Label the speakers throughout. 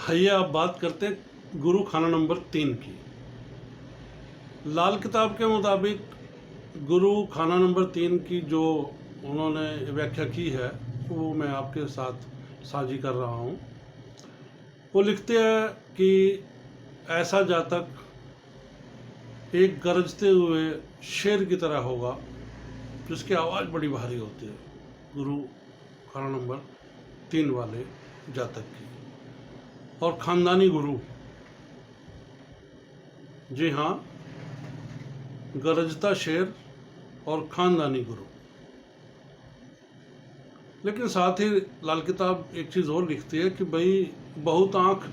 Speaker 1: आइए आप बात करते हैं गुरु खाना नंबर 3 की। लाल किताब के मुताबिक गुरु खाना नंबर 3 की जो उन्होंने व्याख्या की है वो मैं आपके साथ साझी कर रहा हूँ। वो लिखते हैं कि ऐसा जातक एक गरजते हुए शेर की तरह होगा जिसकी आवाज़ बड़ी भारी होती है, गुरु खाना नंबर 3 वाले जातक की। और खानदानी गुरु, जी हाँ, गरजता शेर और खानदानी गुरु। लेकिन साथ ही लाल किताब एक चीज़ और लिखती है कि भाई बहुत आँख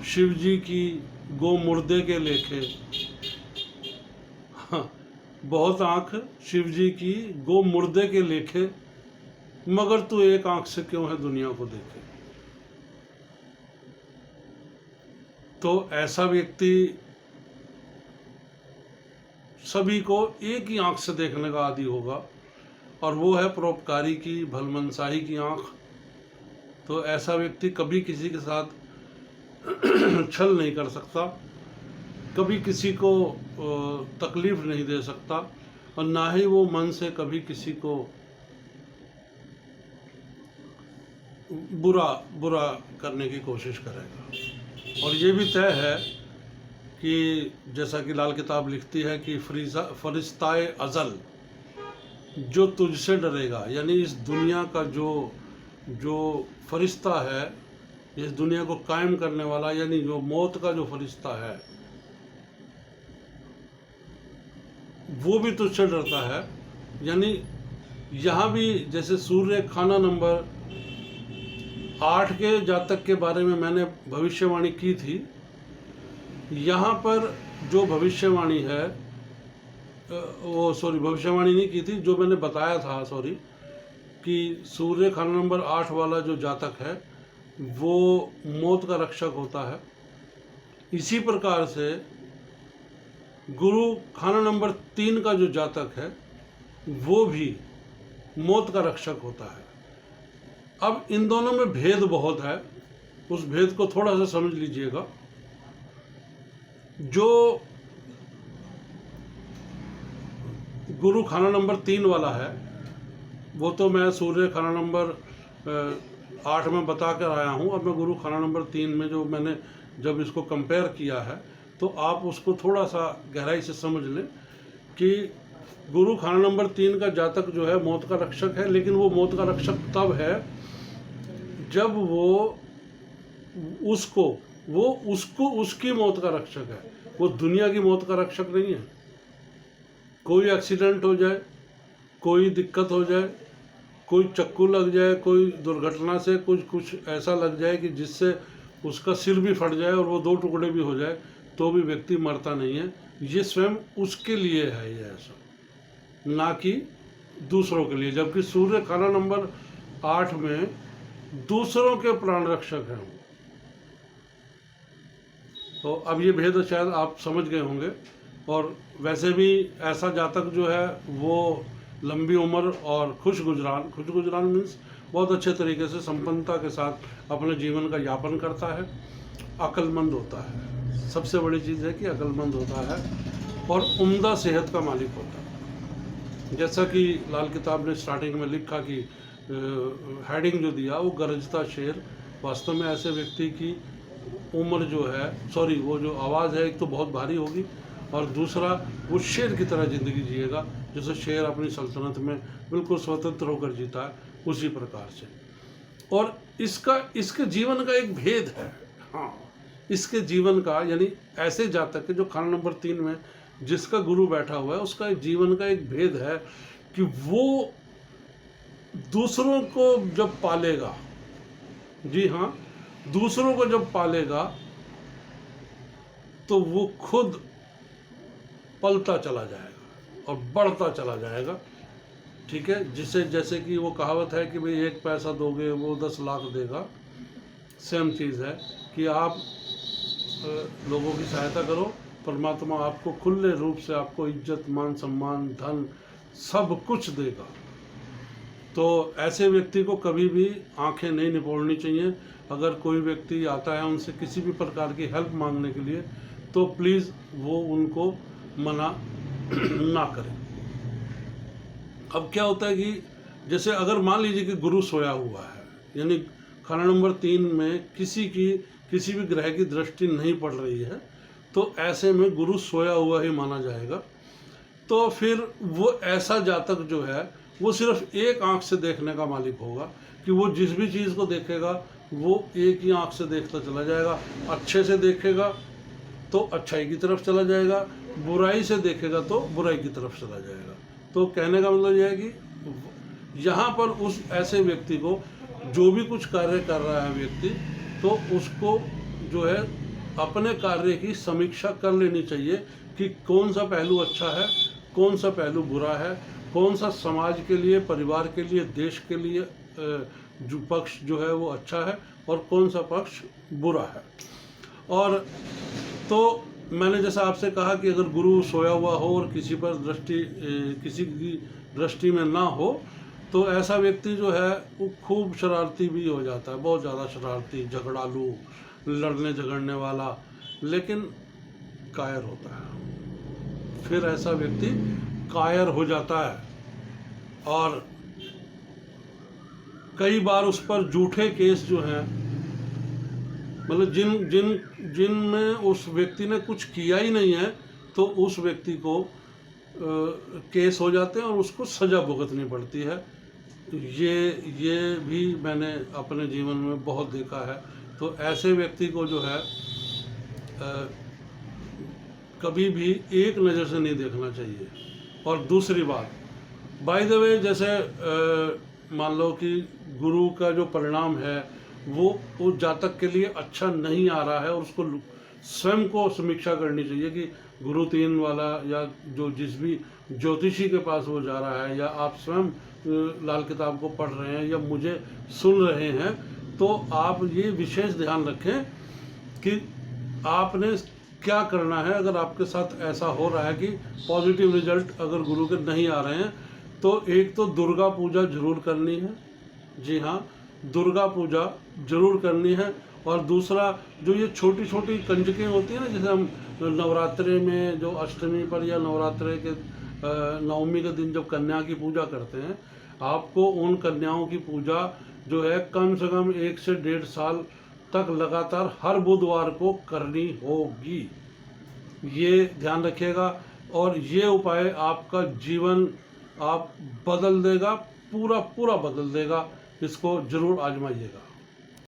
Speaker 1: शिव जी की गो मुर्दे के लेखे। हाँ, बहुत आँख शिव जी की गो मुर्दे के लेखे, मगर तू एक आँख से क्यों है दुनिया को देखे। तो ऐसा व्यक्ति सभी को एक ही आंख से देखने का आदी होगा और वो है परोपकारी की, भलमनसाही की आंख। तो ऐसा व्यक्ति कभी किसी के साथ छल नहीं कर सकता, कभी किसी को तकलीफ नहीं दे सकता और ना ही वो मन से कभी किसी को बुरा करने की कोशिश करेगा। और ये भी तय है कि जैसा कि लाल किताब लिखती है कि फरिश्ताए अज़ल जो तुझसे डरेगा, यानी इस दुनिया का जो फरिश्ता है, इस दुनिया को कायम करने वाला, यानी जो मौत का जो फरिश्ता है, वो भी तुझसे डरता है। यानी यहाँ भी जैसे सूर्य खाना नंबर 8 के जातक के बारे में मैंने भविष्यवाणी की थी, यहाँ पर जो भविष्यवाणी है भविष्यवाणी नहीं की थी, जो मैंने बताया था कि सूर्य खाना नंबर 8 वाला जो जातक है वो मौत का रक्षक होता है। इसी प्रकार से गुरु खाना नंबर 3 का जो जातक है वो भी मौत का रक्षक होता है। अब इन दोनों में भेद बहुत है, उस भेद को थोड़ा सा समझ लीजिएगा। जो गुरु खाना नंबर 3 वाला है वो तो मैं सूर्य खाना नंबर 8 में बता कर आया हूँ। अब मैं गुरु खाना नंबर 3 में जो मैंने जब इसको कंपेयर किया है तो आप उसको थोड़ा सा गहराई से समझ लें कि गुरु खाना नंबर 3 का जातक जो है मौत का रक्षक है, लेकिन वो मौत का रक्षक तब है जब वो उसकी मौत का रक्षक है, वो दुनिया की मौत का रक्षक नहीं है। कोई एक्सीडेंट हो जाए, कोई दिक्कत हो जाए, कोई चक्कू लग जाए, कोई दुर्घटना से कुछ ऐसा लग जाए कि जिससे उसका सिर भी फट जाए और वो 2 टुकड़े भी हो जाए, तो भी व्यक्ति मरता नहीं है। ये स्वयं उसके लिए है, ये ऐसा, ना कि दूसरों के लिए। जबकि सूर्य खाना नंबर 8 में दूसरों के प्राण रक्षक हैं। तो अब ये भेद शायद आप समझ गए होंगे। और वैसे भी ऐसा जातक जो है वो लंबी उम्र और खुश गुजरान मीन्स बहुत अच्छे तरीके से संपन्नता के साथ अपने जीवन का यापन करता है, अक्लमंद होता है। सबसे बड़ी चीज़ है कि अक्लमंद होता है और उम्दा सेहत का मालिक होता है। जैसा कि लाल किताब ने स्टार्टिंग में लिखा कि हेडिंग जो दिया वो गरजता शेर, वास्तव में ऐसे व्यक्ति की उम्र जो है वो जो आवाज़ है, एक तो बहुत भारी होगी और दूसरा वो शेर की तरह ज़िंदगी जिएगा, जैसे शेर अपनी सल्तनत में बिल्कुल स्वतंत्र होकर जीता है, उसी प्रकार से। और इसके जीवन का एक भेद है। हाँ, इसके जीवन का, यानी ऐसे जातक के जो खाना नंबर 3 में जिसका गुरु बैठा हुआ है, उसका जीवन का एक भेद है कि वो दूसरों को जब पालेगा, जी हाँ, दूसरों को जब पालेगा तो वो खुद पलता चला जाएगा और बढ़ता चला जाएगा। ठीक है, जैसे कि वो कहावत है कि भाई 1 पैसा दोगे वो 10 लाख देगा। सेम चीज़ है कि आप लोगों की सहायता करो, परमात्मा आपको खुले रूप से आपको इज्जत, मान, सम्मान, धन सब कुछ देगा। तो ऐसे व्यक्ति को कभी भी आंखें नहीं निपोड़नी चाहिए अगर कोई व्यक्ति आता है उनसे किसी भी प्रकार की हेल्प मांगने के लिए, तो प्लीज़ वो उनको मना ना करें। अब क्या होता है कि जैसे अगर मान लीजिए कि गुरु सोया हुआ है, यानी खाना नंबर 3 में किसी भी ग्रह की दृष्टि नहीं पड़ रही है, तो ऐसे में गुरु सोया हुआ ही माना जाएगा। तो फिर वो ऐसा जातक जो है वो सिर्फ एक आंख से देखने का मालिक होगा, कि वो जिस भी चीज़ को देखेगा वो एक ही आंख से देखता चला जाएगा। अच्छे से देखेगा तो अच्छाई की तरफ चला जाएगा, बुराई से देखेगा तो बुराई की तरफ चला जाएगा। तो कहने का मतलब यह है कि यहाँ पर उस ऐसे व्यक्ति को जो भी कुछ कार्य कर रहा है व्यक्ति, तो उसको जो है अपने कार्य की समीक्षा कर लेनी चाहिए कि कौन सा पहलू अच्छा है, कौन सा पहलू बुरा है, कौन सा समाज के लिए, परिवार के लिए, देश के लिए जो पक्ष जो है वो अच्छा है और कौन सा पक्ष बुरा है। और तो मैंने जैसा आपसे कहा कि अगर गुरु सोया हुआ हो और किसी की दृष्टि में ना हो, तो ऐसा व्यक्ति जो है वो खूब शरारती भी हो जाता है, बहुत ज़्यादा शरारती, झगड़ालू, लड़ने झगड़ने वाला, लेकिन कायर होता है। फिर ऐसा व्यक्ति कायर हो जाता है और कई बार उस पर झूठे केस जो हैं, मतलब जिन में उस व्यक्ति ने कुछ किया ही नहीं है, तो उस व्यक्ति को केस हो जाते हैं और उसको सज़ा भुगतनी पड़ती है। ये भी मैंने अपने जीवन में बहुत देखा है। तो ऐसे व्यक्ति को जो है कभी भी एक नज़र से नहीं देखना चाहिए। और दूसरी बात, बाय द वे, जैसे मान लो कि गुरु का जो परिणाम है वो उस जातक के लिए अच्छा नहीं आ रहा है, और उसको स्वयं को समीक्षा करनी चाहिए कि गुरु 3 वाला या जो जिस भी ज्योतिषी के पास वो जा रहा है, या आप स्वयं लाल किताब को पढ़ रहे हैं या मुझे सुन रहे हैं, तो आप ये विशेष ध्यान रखें कि आपने क्या करना है। अगर आपके साथ ऐसा हो रहा है कि पॉजिटिव रिजल्ट अगर गुरु के नहीं आ रहे हैं, तो एक तो दुर्गा पूजा जरूर करनी है। जी हाँ, दुर्गा पूजा जरूर करनी है। और दूसरा, जो ये छोटी छोटी कंजकें होती हैं ना, जैसे हम नवरात्रे में जो अष्टमी पर या नवरात्रे के नवमी के दिन जब कन्या की पूजा करते हैं, आपको उन कन्याओं की पूजा जो है कम से कम 1 से 1.5 साल तक लगातार हर बुधवार को करनी होगी। ये ध्यान रखिएगा, और ये उपाय आपका जीवन आप बदल देगा, पूरा बदल देगा। इसको जरूर आजमाइएगा।